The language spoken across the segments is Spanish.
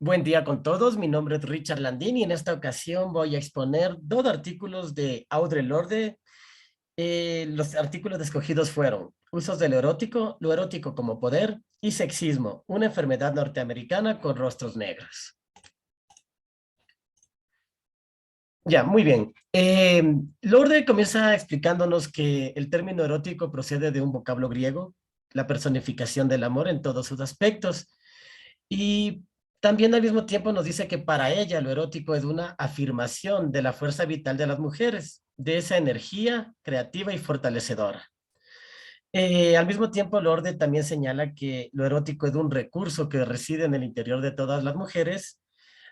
Buen día con todos, mi nombre es Richard Landini y en esta ocasión voy a exponer dos artículos de Audre Lorde. Los artículos escogidos fueron Usos de lo erótico como poder y Sexismo, una enfermedad norteamericana con rostros negros. Ya, muy bien. Lorde comienza explicándonos que el término erótico procede de un vocablo griego, la personificación del amor en todos sus aspectos. Y también al mismo tiempo nos dice que para ella lo erótico es una afirmación de la fuerza vital de las mujeres, de esa energía creativa y fortalecedora. Al mismo tiempo, Lorde también señala que lo erótico es un recurso que reside en el interior de todas las mujeres,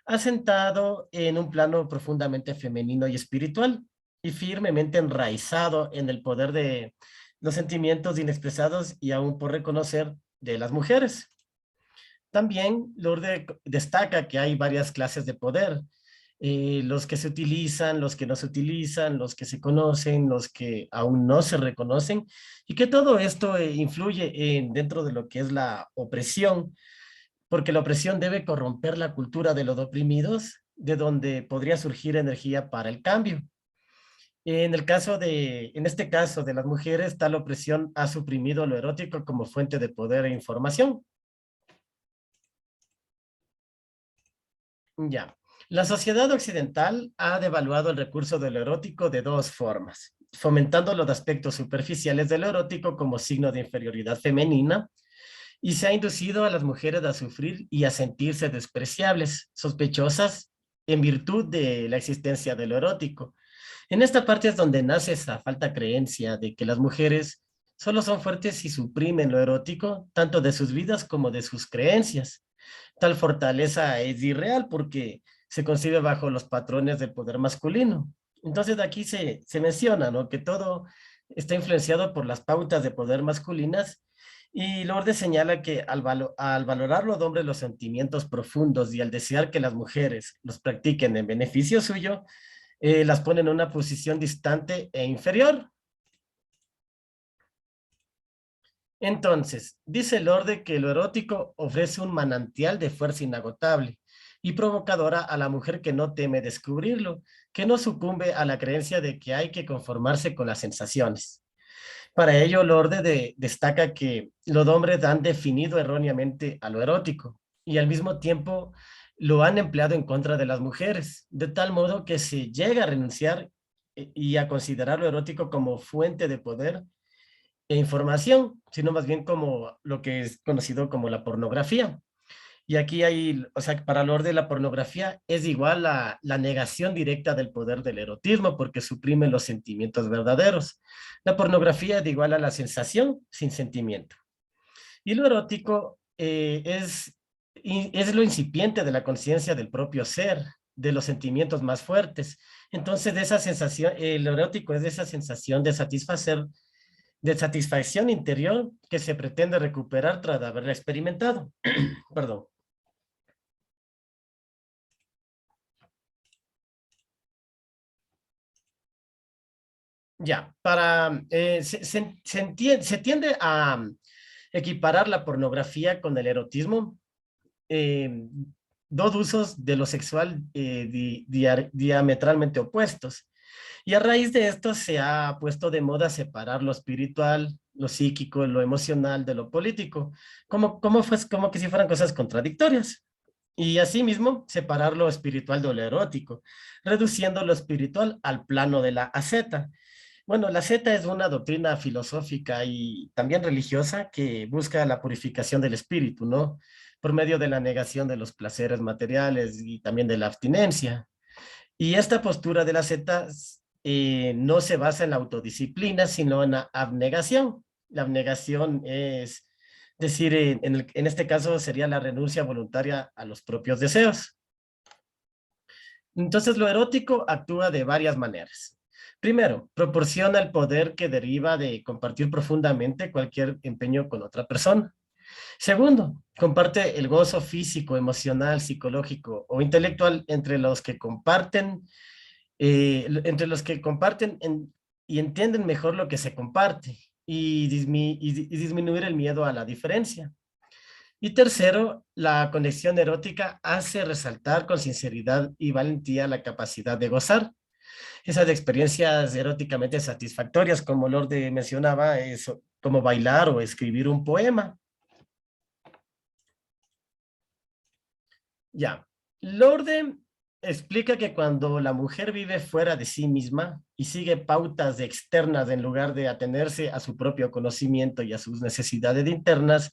asentado en un plano profundamente femenino y espiritual, y firmemente enraizado en el poder de los sentimientos inexpresados y aún por reconocer de las mujeres. También Lourdes destaca que hay varias clases de poder, los que se utilizan, los que no se utilizan, los que se conocen, los que aún no se reconocen, y que todo esto influye dentro de lo que es la opresión, porque la opresión debe corromper la cultura de los oprimidos, de donde podría surgir energía para el cambio. En este caso de las mujeres, tal opresión ha suprimido lo erótico como fuente de poder e información. Ya. La sociedad occidental ha devaluado el recurso de lo erótico de dos formas, fomentando los aspectos superficiales de lo erótico como signo de inferioridad femenina, y se ha inducido a las mujeres a sufrir y a sentirse despreciables, sospechosas, en virtud de la existencia de lo erótico. En esta parte es donde nace esa falta creencia de que las mujeres solo son fuertes si suprimen lo erótico, tanto de sus vidas como de sus creencias. Tal fortaleza es irreal porque se concibe bajo los patrones del poder masculino. Entonces de aquí se menciona, ¿no?, que todo está influenciado por las pautas de poder masculinas, y Lourdes señala que al valorar los hombres los sentimientos profundos y al desear que las mujeres los practiquen en beneficio suyo, las pone en una posición distante e inferior. Entonces, dice Lorde que lo erótico ofrece un manantial de fuerza inagotable y provocadora a la mujer que no teme descubrirlo, que no sucumbe a la creencia de que hay que conformarse con las sensaciones. Para ello, destaca que los hombres han definido erróneamente a lo erótico y al mismo tiempo lo han empleado en contra de las mujeres, de tal modo que se llega a renunciar y a considerar lo erótico como fuente de poder e información, sino más bien como lo que es conocido como la pornografía. Y aquí hay, o sea, para hablar de la pornografía es igual a la negación directa del poder del erotismo porque suprime los sentimientos verdaderos. La pornografía es igual a la sensación sin sentimiento. Y lo erótico es lo incipiente de la conciencia del propio ser, de los sentimientos más fuertes. Entonces, de esa sensación, lo erótico es de esa sensación de satisfacer, de satisfacción interior que se pretende recuperar tras haberla experimentado. Perdón. Ya, se tiende a equiparar la pornografía con el erotismo, eh, dos usos de lo sexual diametralmente opuestos. Y a raíz de esto se ha puesto de moda separar lo espiritual, lo psíquico, lo emocional de lo político, como que si fueran cosas contradictorias. Y asimismo, separar lo espiritual de lo erótico, reduciendo lo espiritual al plano de la asceta. Bueno, la Zeta es una doctrina filosófica y también religiosa que busca la purificación del espíritu, ¿no? Por medio de la negación de los placeres materiales y también de la abstinencia. Y esta postura de la Zeta no se basa en la autodisciplina, sino en la abnegación. La abnegación es decir, en este caso sería la renuncia voluntaria a los propios deseos. Entonces, lo erótico actúa de varias maneras. Primero, proporciona el poder que deriva de compartir profundamente cualquier empeño con otra persona. Segundo, comparte el gozo físico, emocional, psicológico o intelectual entre los que comparten y entienden mejor lo que se comparte y disminuir el miedo a la diferencia. Y tercero, la conexión erótica hace resaltar con sinceridad y valentía la capacidad de gozar. Esas experiencias eróticamente satisfactorias, como Lorde mencionaba, es como bailar o escribir un poema. Ya, Lorde explica que cuando la mujer vive fuera de sí misma y sigue pautas externas en lugar de atenerse a su propio conocimiento y a sus necesidades internas,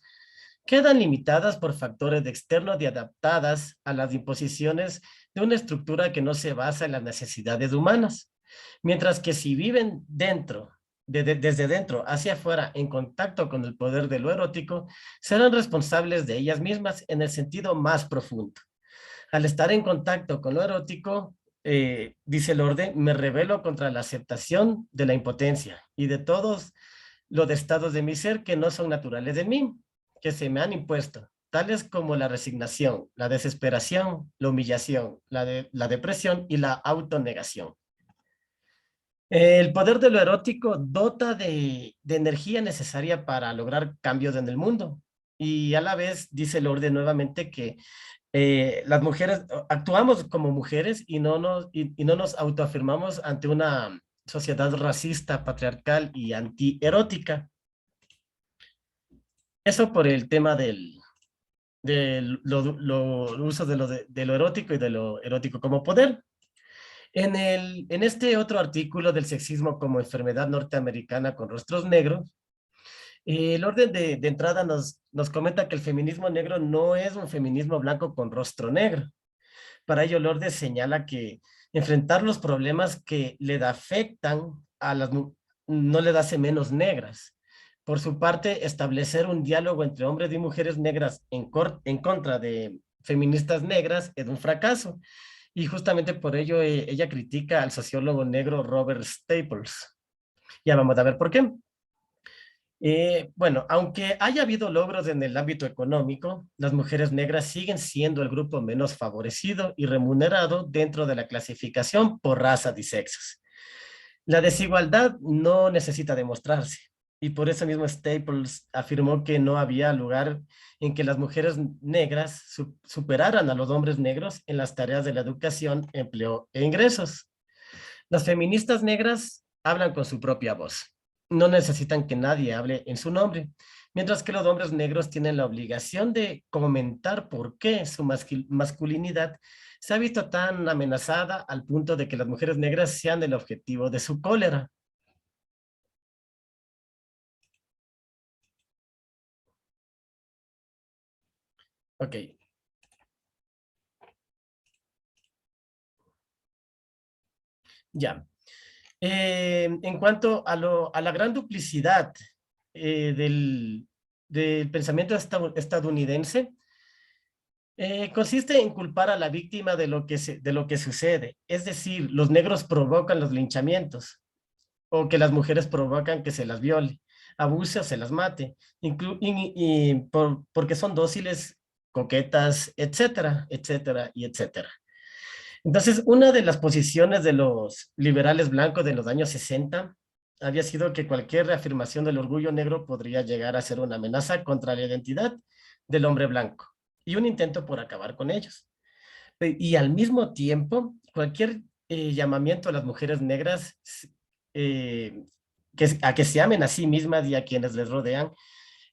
quedan limitadas por factores externos y adaptadas a las imposiciones de una estructura que no se basa en las necesidades humanas. Mientras que si viven dentro, desde dentro hacia afuera, en contacto con el poder de lo erótico, serán responsables de ellas mismas en el sentido más profundo. Al estar en contacto con lo erótico, dice el orden, me rebelo contra la aceptación de la impotencia y de todos los estados de mi ser que no son naturales de mí, que se me han impuesto, tales como la resignación, la desesperación, la humillación, la depresión y la autonegación. El poder de lo erótico dota de energía necesaria para lograr cambios en el mundo. Y a la vez dice el orden nuevamente que las mujeres actuamos como mujeres y no nos autoafirmamos ante una sociedad racista, patriarcal y antierótica. Eso por el tema lo uso de lo erótico y de lo erótico como poder. En este otro artículo del sexismo como enfermedad norteamericana con rostros negros, el orden de entrada nos comenta que el feminismo negro no es un feminismo blanco con rostro negro. Para ello, Lourdes señala que enfrentar los problemas que le afectan a no le hace menos negras. Por su parte, establecer un diálogo entre hombres y mujeres negras en contra de feministas negras es un fracaso. Y justamente por ello ella critica al sociólogo negro Robert Staples. Ya vamos a ver por qué. Bueno, aunque haya habido logros en el ámbito económico, las mujeres negras siguen siendo el grupo menos favorecido y remunerado dentro de la clasificación por razas y sexos. La desigualdad no necesita demostrarse, y por eso mismo Staples afirmó que no había lugar en que las mujeres negras superaran a los hombres negros en las tareas de la educación, empleo e ingresos. Las feministas negras hablan con su propia voz. No necesitan que nadie hable en su nombre, mientras que los hombres negros tienen la obligación de comentar por qué su masculinidad se ha visto tan amenazada al punto de que las mujeres negras sean el objetivo de su cólera. Ok, ya. En cuanto a la gran duplicidad del pensamiento estadounidense, consiste en culpar a la víctima de lo que sucede. Es decir, los negros provocan los linchamientos o que las mujeres provocan que se las viole, abuse o se las mate, porque son dóciles, coquetas, etcétera, etcétera y etcétera. Entonces, una de las posiciones de los liberales blancos de los años 60 había sido que cualquier reafirmación del orgullo negro podría llegar a ser una amenaza contra la identidad del hombre blanco y un intento por acabar con ellos. Y al mismo tiempo, cualquier llamamiento a las mujeres negras eh, a que se amen a sí mismas y a quienes les rodean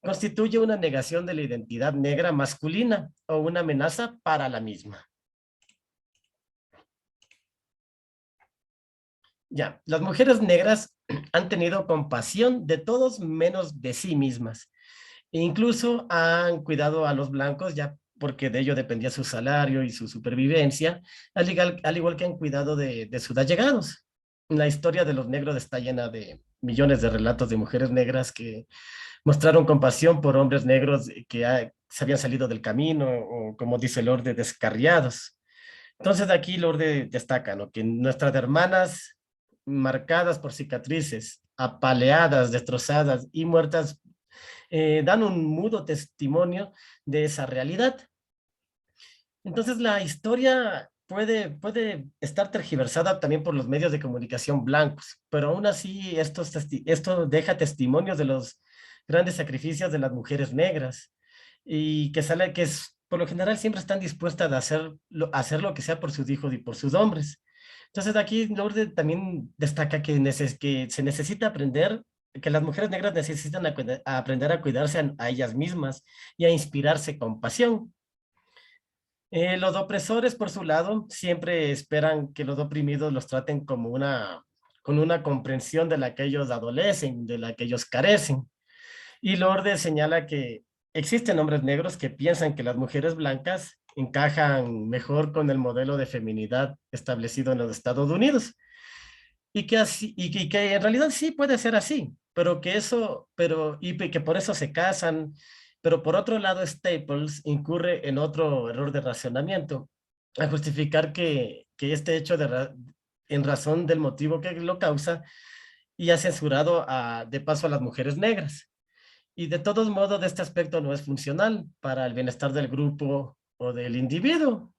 constituye una negación de la identidad negra masculina o una amenaza para la misma. Ya, las mujeres negras han tenido compasión de todos menos de sí mismas. E incluso han cuidado a los blancos ya porque de ello dependía su salario y su supervivencia, al igual que han cuidado de sus allegados. La historia de los negros está llena de millones de relatos de mujeres negras que mostraron compasión por hombres negros que se habían salido del camino o, como dice Lorde, descarriados. Entonces aquí Lorde destaca, ¿no?, que nuestras hermanas marcadas por cicatrices, apaleadas, destrozadas y muertas, dan un mudo testimonio de esa realidad. Entonces la historia puede estar tergiversada también por los medios de comunicación blancos, pero aún así esto deja testimonios de los grandes sacrificios de las mujeres negras. y que sale que es, por lo general siempre están dispuestas a hacer lo que sea por sus hijos y por sus hombres. Entonces aquí Lourdes también destaca que se necesita aprender, que las mujeres negras necesitan a aprender a cuidarse a ellas mismas y a inspirarse con pasión. Los opresores, por su lado, siempre esperan que los oprimidos los traten como con una comprensión de la que ellos adolecen, de la que ellos carecen. Y Lourdes señala que existen hombres negros que piensan que las mujeres blancas encajan mejor con el modelo de feminidad establecido en los Estados Unidos y que así, y que en realidad sí puede ser así, pero que eso, que por eso se casan. Pero por otro lado, Staples incurre en otro error de racionamiento, a justificar que este hecho en razón del motivo que lo causa, y ha censurado de paso a las mujeres negras. Y de todos modos, de este aspecto no es funcional para el bienestar del grupo o del individuo.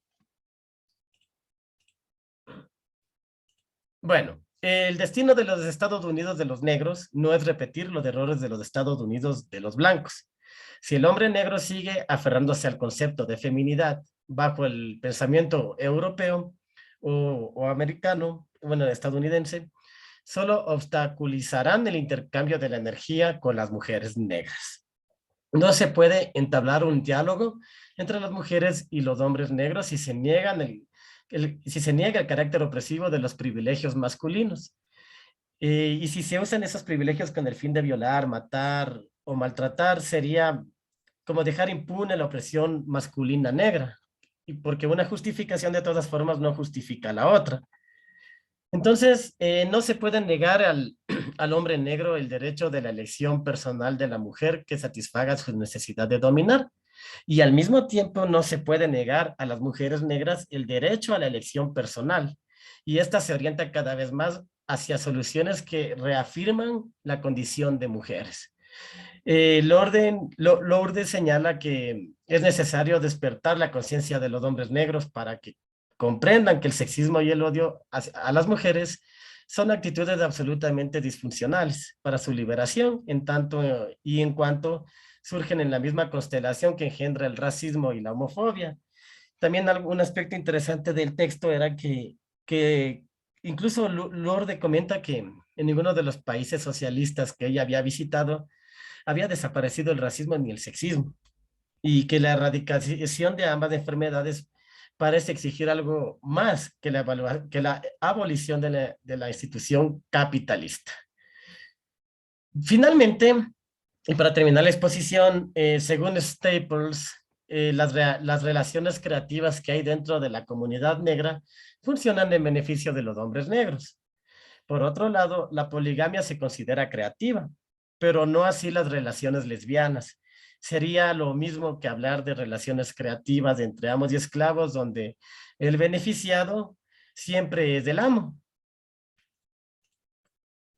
Bueno, el destino de los Estados Unidos de los negros no es repetir los errores de los Estados Unidos de los blancos. Si el hombre negro sigue aferrándose al concepto de feminidad bajo el pensamiento europeo o americano, bueno, estadounidense, solo obstaculizarán el intercambio de la energía con las mujeres negras. No se puede entablar un diálogo entre las mujeres y los hombres negros si se niegan si se niega el carácter opresivo de los privilegios masculinos. Y si se usan esos privilegios con el fin de violar, matar o maltratar, sería como dejar impune la opresión masculina negra. Y porque una justificación de todas formas no justifica la otra. Entonces, no se puede negar al hombre negro el derecho de la elección personal de la mujer que satisfaga su necesidad de dominar. Y al mismo tiempo no se puede negar a las mujeres negras el derecho a la elección personal. Y esta se orienta cada vez más hacia soluciones que reafirman la condición de mujeres. Lourdes señala que es necesario despertar la conciencia de los hombres negros para que comprendan que el sexismo y el odio a las mujeres son actitudes absolutamente disfuncionales para su liberación, en tanto y en cuanto surgen en la misma constelación que engendra el racismo y la homofobia. También un aspecto interesante del texto era que incluso Lourdes comenta que en ninguno de los países socialistas que ella había visitado había desaparecido el racismo ni el sexismo, y que la erradicación de ambas enfermedades parece exigir algo más que que la abolición de la institución capitalista. Finalmente, y para terminar la exposición, según Staples, las relaciones creativas que hay dentro de la comunidad negra funcionan en beneficio de los hombres negros. Por otro lado, la poligamia se considera creativa, pero no así las relaciones lesbianas. Sería lo mismo que hablar de relaciones creativas entre amos y esclavos, donde el beneficiado siempre es el amo.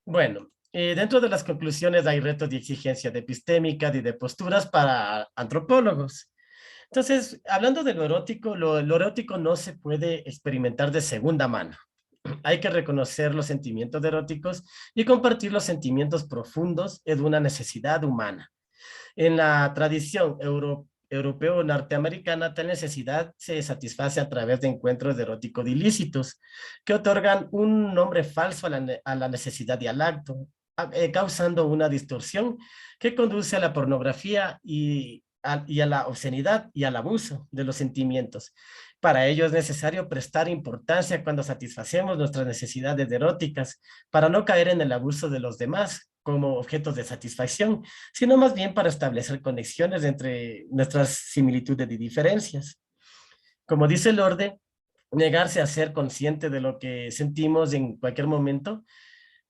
Bueno, dentro de las conclusiones hay retos y exigencias de epistémica y de posturas para antropólogos. Entonces, hablando de lo erótico no se puede experimentar de segunda mano. Hay que reconocer los sentimientos eróticos y compartir los sentimientos profundos es una necesidad humana. En la tradición europeo-norteamericana, tal necesidad se satisface a través de encuentros eróticos ilícitos que otorgan un nombre falso a la necesidad y al acto, causando una distorsión que conduce a la pornografía y a la obscenidad y al abuso de los sentimientos. Para ello es necesario prestar importancia cuando satisfacemos nuestras necesidades eróticas para no caer en el abuso de los demás como objetos de satisfacción, sino más bien para establecer conexiones entre nuestras similitudes y diferencias. Como dice el orden, negarse a ser consciente de lo que sentimos en cualquier momento,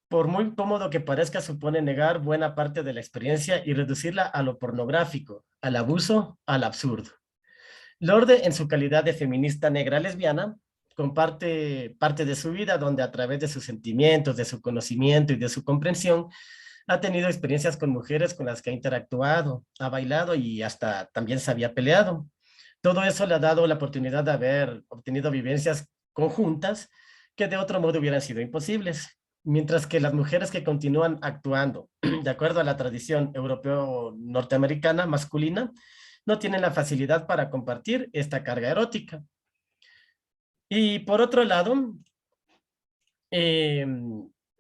por muy cómodo que parezca, supone negar buena parte de la experiencia y reducirla a lo pornográfico, al abuso, al absurdo. Lorde, en su calidad de feminista negra lesbiana, comparte parte de su vida donde a través de sus sentimientos, de su conocimiento y de su comprensión, ha tenido experiencias con mujeres con las que ha interactuado, ha bailado y hasta también se había peleado. Todo eso le ha dado la oportunidad de haber obtenido vivencias conjuntas que de otro modo hubieran sido imposibles. Mientras que las mujeres que continúan actuando de acuerdo a la tradición europeo-norteamericana masculina, no tienen la facilidad para compartir esta carga erótica. Y por otro lado, eh,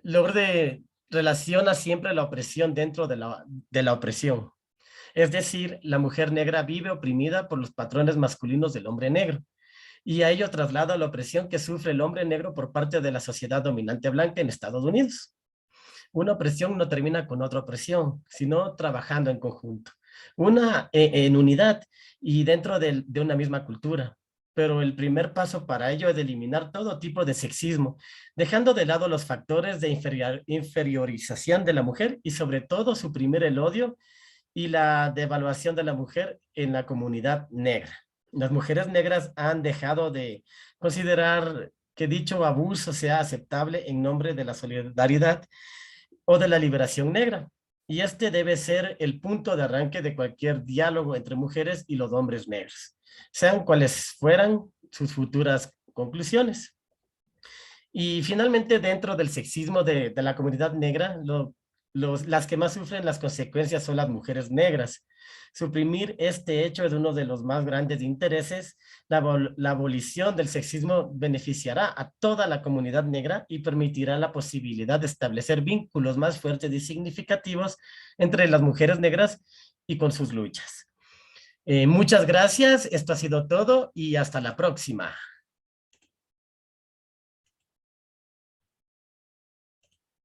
Lourdes relaciona siempre la opresión dentro de la opresión. Es decir, la mujer negra vive oprimida por los patrones masculinos del hombre negro. Y a ello traslada la opresión que sufre el hombre negro por parte de la sociedad dominante blanca en Estados Unidos. Una opresión no termina con otra opresión, sino trabajando en conjunto. Una en unidad y dentro de una misma cultura. Pero el primer paso para ello es eliminar todo tipo de sexismo, dejando de lado los factores de inferiorización de la mujer y sobre todo suprimir el odio y la devaluación de la mujer en la comunidad negra. Las mujeres negras han dejado de considerar que dicho abuso sea aceptable en nombre de la solidaridad o de la liberación negra. Y este debe ser el punto de arranque de cualquier diálogo entre mujeres y los hombres negros, sean cuales fueran sus futuras conclusiones. Y finalmente, dentro del sexismo de la comunidad negra, las que más sufren las consecuencias son las mujeres negras. Suprimir este hecho es uno de los más grandes intereses. La abolición del sexismo beneficiará a toda la comunidad negra y permitirá la posibilidad de establecer vínculos más fuertes y significativos entre las mujeres negras y con sus luchas. Muchas gracias, esto ha sido todo y hasta la próxima.